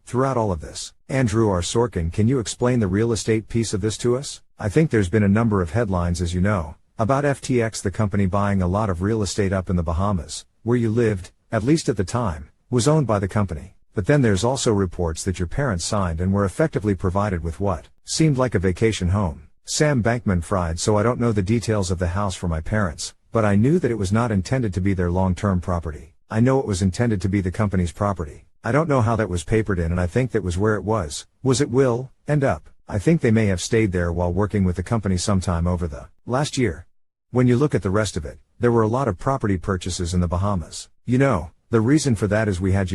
Speaker 1: throughout all of this. Andrew R. Sorkin, can you explain the real estate piece of this to us? I think there's been a number of headlines, as you know, about FTX, the company buying a lot of real estate up in the Bahamas, where you lived, at least at the time, was owned by the company. But then there's also reports that your parents signed and were effectively provided with what seemed like a vacation home. Sam Bankman-Fried, so I don't know the details of the house for my parents, but I knew that it was not intended to be their long-term property. I know it was intended to be the company's property. I don't know how that was papered in, and I think that was where it was it will end up. I think they may have stayed there while working with the company sometime over the last year. When you look at the rest of it, there were a lot of property purchases in the Bahamas. The reason for that is we had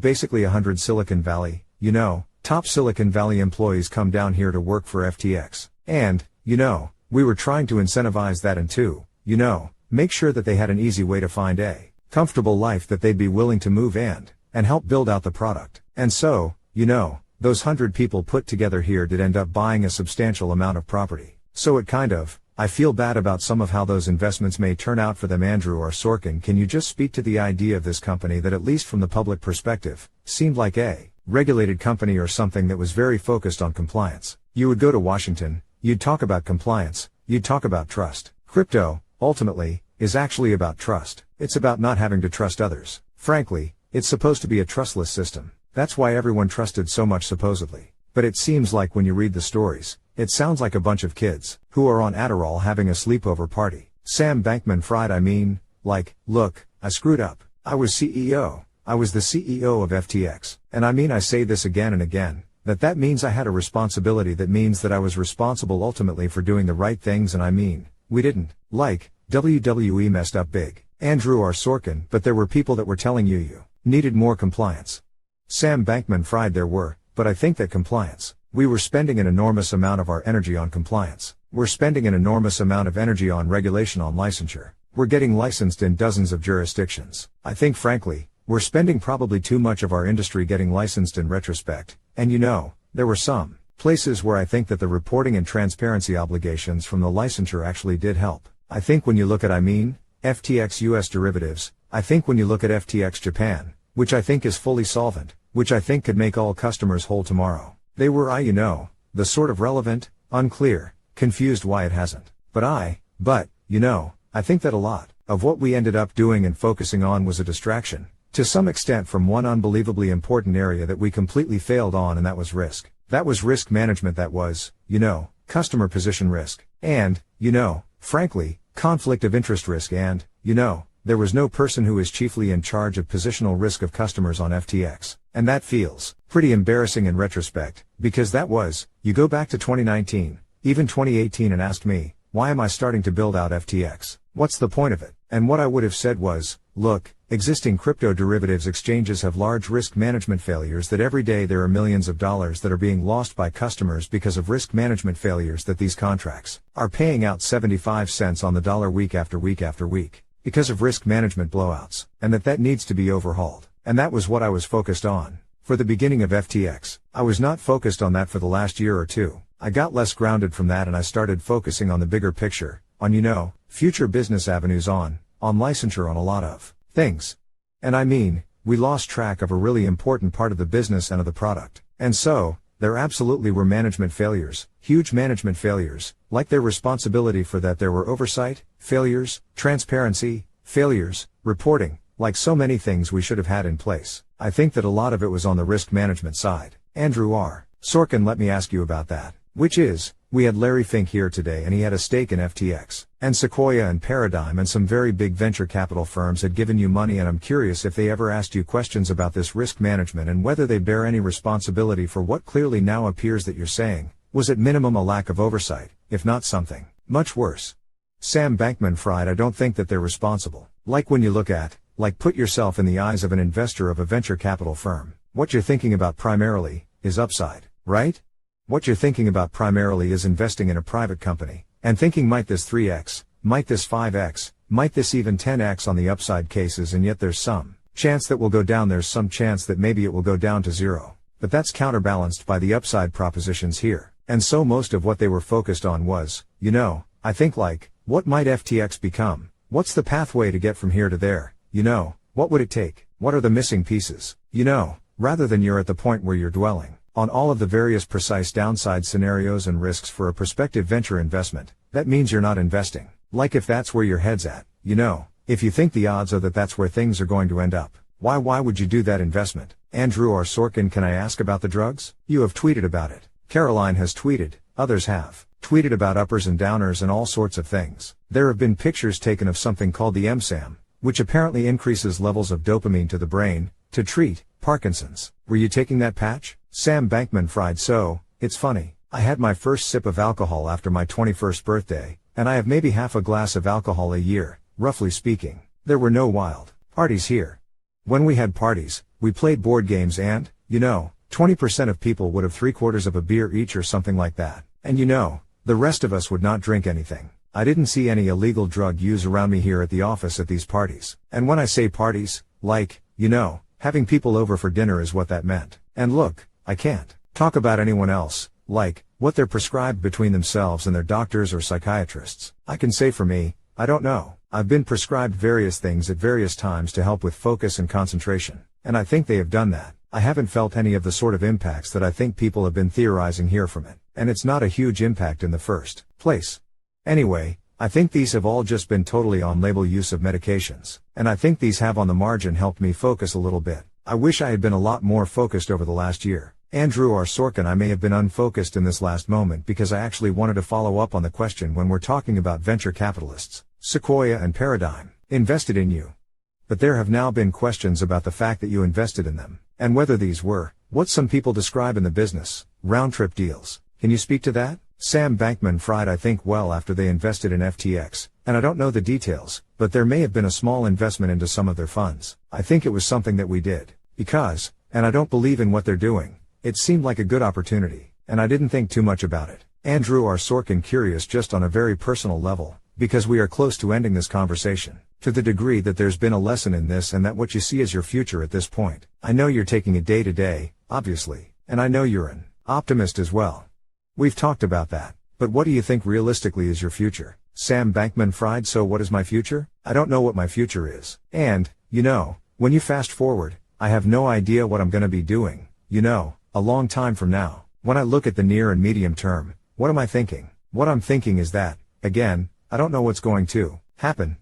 Speaker 1: basically 100 Silicon Valley, top Silicon Valley employees come down here to work for FTX. And, we were trying to incentivize that and to, make sure that they had an easy way to find a comfortable life that they'd be willing to move and help build out the product. And so, those 100 people put together here did end up buying a substantial amount of property. So I feel bad about some of how those investments may turn out for them. Andrew R. Sorkin, can you just speak to the idea of this company that, at least from the public perspective, seemed like a regulated company or something that was very focused on compliance? You would go to Washington, you'd talk about compliance, you'd talk about trust. Crypto, ultimately, is actually about trust. It's about not having to trust others. Frankly, it's supposed to be a trustless system. That's why everyone trusted so much supposedly. But it seems like when you read the stories, it sounds like a bunch of kids who are on Adderall having a sleepover party. Sam Bankman-Fried, look, I screwed up. I was CEO. I was the CEO of FTX. And I say this again and again, that means I had a responsibility. That means that I was responsible ultimately for doing the right things. And we didn't. WWE messed up big. Andrew R. Sorkin, but there were people that were telling you needed more compliance. Sam Bankman-Fried, there were, but I think that compliance. We were spending an enormous amount of our energy on compliance. We're spending an enormous amount of energy on regulation, on licensure. We're getting licensed in dozens of jurisdictions. I think frankly, we're spending probably too much of our industry getting licensed in retrospect. And there were some places where I think that the reporting and transparency obligations from the licensure actually did help. I think when you look at FTX US derivatives, I think when you look at FTX Japan, which I think is fully solvent, which I think could make all customers whole tomorrow. They were the sort of relevant, unclear, confused why it hasn't. But I think that a lot of what we ended up doing and focusing on was a distraction, to some extent, from one unbelievably important area that we completely failed on, and that was risk. That was risk management. That was, customer position risk. And, frankly, conflict of interest risk. And, there was no person who is chiefly in charge of positional risk of customers on FTX. And that feels pretty embarrassing in retrospect, because that was, you go back to 2019, even 2018, and asked me, why am I starting to build out FTX? What's the point of it? And what I would have said was, look, existing crypto derivatives exchanges have large risk management failures that every day there are millions of dollars that are being lost by customers because of risk management failures that these contracts are paying out 75 cents on the dollar week after week after week because of risk management blowouts, and that needs to be overhauled. And that was what I was focused on. For the beginning of FTX, I was not focused on that for the last year or two. I got less grounded from that and I started focusing on the bigger picture, on future business avenues on licensure, on a lot of things. And I mean, we lost track of a really important part of the business and of the product. And so, there absolutely were management failures, huge management failures, like their responsibility for that. There were oversight, failures, transparency, failures, reporting, like so many things we should have had in place. I think that a lot of it was on the risk management side. Andrew R. Sorkin, let me ask you about that. Which is, we had Larry Fink here today and he had a stake in FTX. And Sequoia and Paradigm and some very big venture capital firms had given you money, and I'm curious if they ever asked you questions about this risk management and whether they bear any responsibility for what clearly now appears that you're saying was at minimum a lack of oversight, if not something much worse. Sam Bankman-Fried, I don't think that they're responsible. Like when you look at, put yourself in the eyes of an investor of a venture capital firm. What you're thinking about primarily is upside, right? What you're thinking about primarily is investing in a private company, and thinking might this 3x, might this 5x, might this even 10x on the upside cases, and yet there's some chance that will go down, there's some chance that maybe it will go down to zero. But that's counterbalanced by the upside propositions here. And so most of what they were focused on was, I think what might FTX become? What's the pathway to get from here to there? What would it take? What are the missing pieces? Rather than you're at the point where you're dwelling on all of the various precise downside scenarios and risks for a prospective venture investment, that means you're not investing. Like if that's where your head's at, if you think the odds are that that's where things are going to end up, why would you do that investment? Andrew R. Sorkin, can I ask about the drugs? You have tweeted about it. Caroline has tweeted, others have tweeted about uppers and downers and all sorts of things. There have been pictures taken of something called the MSAM, which apparently increases levels of dopamine to the brain, to treat Parkinson's. Were you taking that patch? Sam Bankman-Fried, so, it's funny. I had my first sip of alcohol after my 21st birthday, and I have maybe half a glass of alcohol a year, roughly speaking. There were no wild parties here. When we had parties, we played board games and, 20% of people would have 3/4 of a beer each or something like that. And the rest of us would not drink anything. I didn't see any illegal drug use around me here at the office at these parties. And when I say parties, having people over for dinner is what that meant. And look, I can't talk about anyone else, what they're prescribed between themselves and their doctors or psychiatrists. I can say for me, I don't know. I've been prescribed various things at various times to help with focus and concentration. And I think they have done that. I haven't felt any of the sort of impacts that I think people have been theorizing here from it. And it's not a huge impact in the first place. Anyway, I think these have all just been totally on-label use of medications. And I think these have on the margin helped me focus a little bit. I wish I had been a lot more focused over the last year. Andrew R. Sorkin, I may have been unfocused in this last moment because I actually wanted to follow up on the question when we're talking about venture capitalists, Sequoia and Paradigm, invested in you. But there have now been questions about the fact that you invested in them, and whether these were, what some people describe in the business, round-trip deals. Can you speak to that? Sam Bankman-Fried, I think well after they invested in FTX, and I don't know the details, but there may have been a small investment into some of their funds. I think it was something that we did. Because, and I don't believe in what they're doing, it seemed like a good opportunity, and I didn't think too much about it. Andrew R. Sorkin, curious just on a very personal level, because we are close to ending this conversation, to the degree that there's been a lesson in this and that what you see as your future at this point. I know you're taking it day to day, obviously, and I know you're an optimist as well. We've talked about that, but what do you think realistically is your future? Sam Bankman-Fried, so what is my future? I don't know what my future is. And, when you fast forward, I have no idea what I'm gonna be doing, a long time from now. When I look at the near and medium term, what am I thinking? What I'm thinking is that, again, I don't know what's going to happen.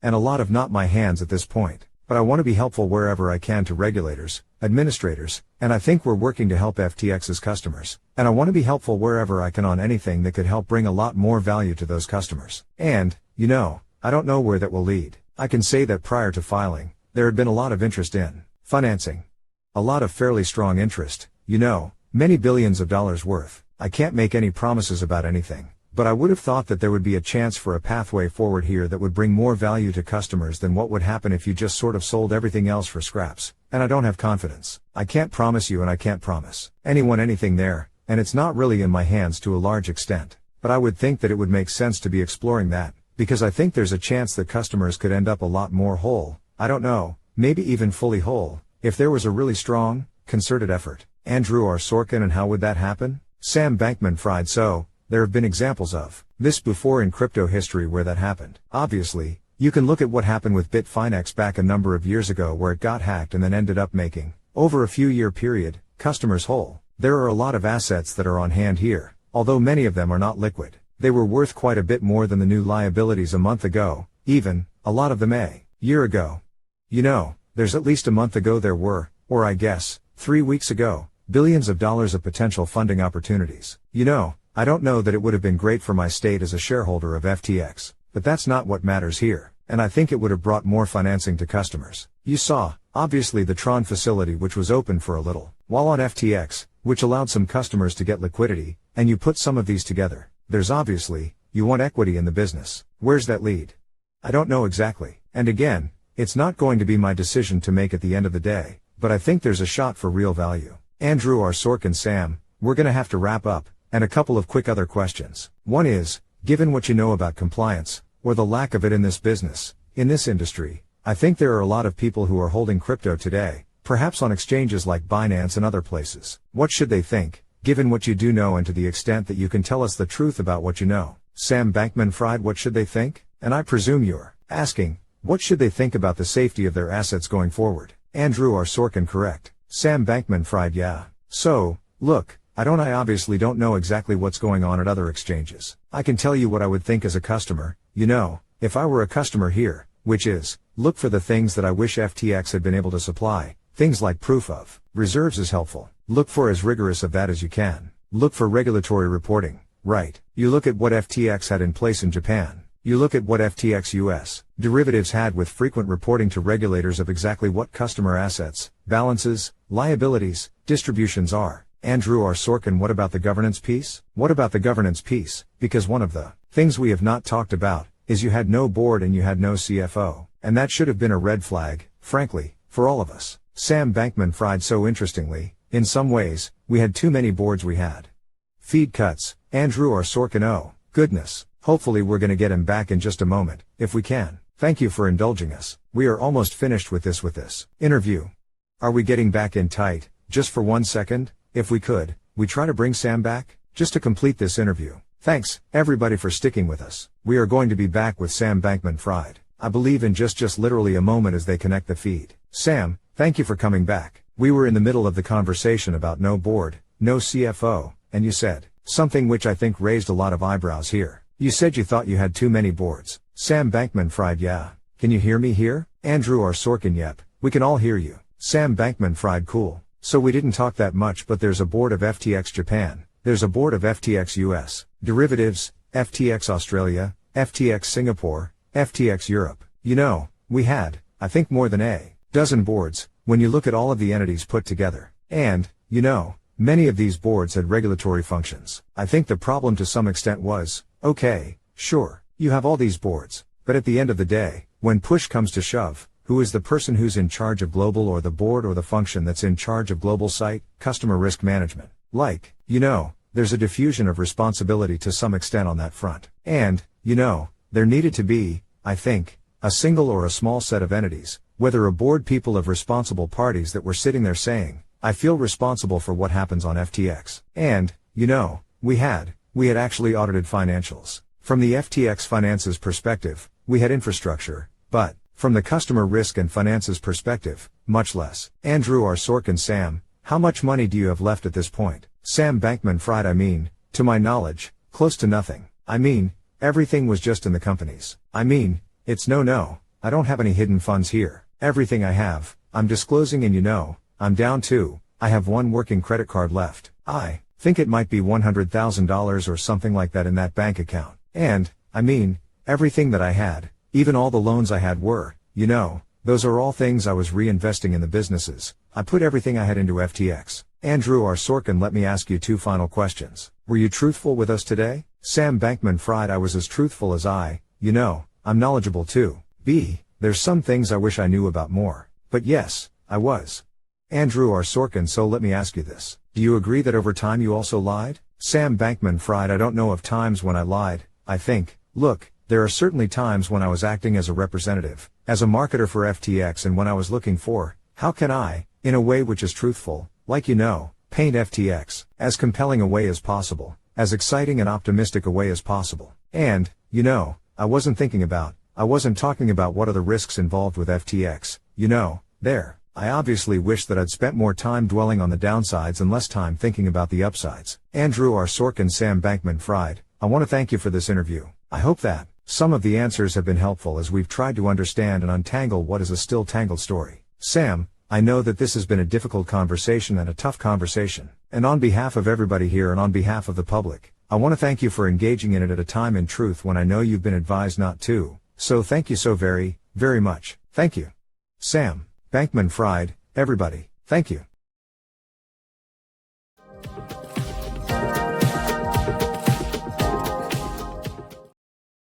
Speaker 1: And a lot of not my hands at this point. But I want to be helpful wherever I can to regulators, administrators, and I think we're working to help FTX's customers. And I want to be helpful wherever I can on anything that could help bring a lot more value to those customers. And, I don't know where that will lead. I can say that prior to filing, there had been a lot of interest in financing. A lot of fairly strong interest, many billions of dollars worth. I can't make any promises about anything, But I would have thought that there would be a chance for a pathway forward here that would bring more value to customers than what would happen if you just sort of sold everything else for scraps. And I don't have confidence. I can't promise you and I can't promise anyone anything there, and it's not really in my hands to a large extent. But I would think that it would make sense to be exploring that, because I think there's a chance that customers could end up a lot more whole, I don't know, maybe even fully whole, if there was a really strong, concerted effort. Andrew R. Sorkin. And how would that happen? Sam Bankman-Fried. So, there have been examples of this before in crypto history where that happened. Obviously, you can look at what happened with Bitfinex back a number of years ago where it got hacked and then ended up making, over a few year period, customers whole. There are a lot of assets that are on hand here, although many of them are not liquid. They were worth quite a bit more than the new liabilities a month ago, even, a lot of them a year ago. You know, there's at least a month ago there were, or I guess, 3 weeks ago, billions of dollars of potential funding opportunities. You know, I don't know that it would have been great for my state as a shareholder of FTX, but that's not what matters here, and I think it would have brought more financing to customers. You saw, obviously, the Tron facility, which was open for a little while on FTX, which allowed some customers to get liquidity, and you put some of these together. There's obviously, you want equity in the business. Where's that lead? I don't know exactly, and again, it's not going to be my decision to make at the end of the day, but I think there's a shot for real value. Andrew R. Sorkin. Sam, we're gonna have to wrap up. And a couple of quick other questions. One is, given what you know about compliance, or the lack of it in this business, in this industry, I think there are a lot of people who are holding crypto today, perhaps on exchanges like Binance and other places. What should they think, given what you do know and to the extent that you can tell us the truth about what you know? Sam Bankman-Fried. What should they think? And I presume you're asking, what should they think about the safety of their assets going forward? Andrew R. Sorkin. Correct. Sam Bankman-Fried. Yeah. So, look, I obviously don't know exactly what's going on at other exchanges. I can tell you what I would think as a customer, you know, if I were a customer here, which is, look for the things that I wish FTX had been able to supply, things like proof of reserves is helpful. Look for as rigorous of that as you can. Look for regulatory reporting, right? You look at what FTX had in place in Japan. You look at what FTX US derivatives had with frequent reporting to regulators of exactly what customer assets, balances, liabilities, distributions are. Andrew R. Sorkin. What about the governance piece? What about the governance piece? Because one of the things we have not talked about is you had no board and you had no CFO, and that should have been a red flag, frankly, for all of us. Sam Bankman-Fried. So interestingly, in some ways, we had too many boards. We had feed cuts. Andrew R. Sorkin. Oh, goodness. Hopefully we're gonna get him back in just a moment, if we can. Thank you for indulging us. We are almost finished with this interview. Are we getting back in tight, just for 1 second? If we could, we try to bring Sam back, just to complete this interview. Thanks, everybody, for sticking with us. We are going to be back with Sam Bankman-Fried, I believe in just literally a moment as they connect the feed. Sam, thank you for coming back. We were in the middle of the conversation about no board, no CFO, and you said something which I think raised a lot of eyebrows here. You said you thought you had too many boards. Sam Bankman-Fried. Yeah. Can you hear me here? Andrew R. Sorkin. Yep, we can all hear you. Sam Bankman-Fried. Cool. So we didn't talk that much, but there's a board of FTX Japan, there's a board of FTX US derivatives, FTX Australia, FTX Singapore, FTX Europe. You know, we had, I think, more than a dozen boards, when you look at all of the entities put together. And, you know, many of these boards had regulatory functions. I think the problem to some extent was, okay, sure, you have all these boards, but at the end of the day, when push comes to shove, who is the person who's in charge of global, or the board or the function that's in charge of global site, customer risk management? Like, you know, there's a diffusion of responsibility to some extent on that front. And, you know, there needed to be, I think, a single or a small set of entities, whether a board, people of responsible parties that were sitting there saying, I feel responsible for what happens on FTX. And, you know, we had actually audited financials. From the FTX finances perspective, we had infrastructure, but from the customer risk and finances perspective, much less. Andrew R. Sorkin. Sam, how much money do you have left at this point? Sam Bankman-Fried. I mean, to my knowledge, close to nothing. I mean, everything was just in the companies. I mean, it's no, I don't have any hidden funds here. Everything I have, I'm disclosing, and you know, I'm down to, I have one working credit card left. I think it might be $100,000 or something like that in that bank account. And, I mean, everything that I had, even all the loans I had were, you know, those are all things I was reinvesting in the businesses. I put everything I had into FTX. Andrew R. Sorkin. Let me ask you 2 final questions. Were you truthful with us today? Sam Bankman-Fried, I was as truthful as I'm knowledgeable too. B. There's some things I wish I knew about more. But yes, I was. Andrew R. Sorkin, so let me ask you this. Do you agree that over time you also lied? Sam Bankman-Fried, I don't know of times when I lied. I think, look, there are certainly times when I was acting as a representative, as a marketer for FTX, and when I was looking for, how can I, in a way which is truthful, like paint FTX, as compelling a way as possible, as exciting and optimistic a way as possible. And, I wasn't talking about what are the risks involved with FTX, I obviously wish that I'd spent more time dwelling on the downsides and less time thinking about the upsides. Andrew R. Sorkin, Sam Bankman-Fried, I want to thank you for this interview. I hope that some of the answers have been helpful as we've tried to understand and untangle what is a still tangled story. Sam, I know that this has been a difficult conversation and a tough conversation. And on behalf of everybody here and on behalf of the public, I want to thank you for engaging in it at a time in truth when I know you've been advised not to. So thank you so very, very much. Thank you. Sam Bankman-Fried, everybody, thank you.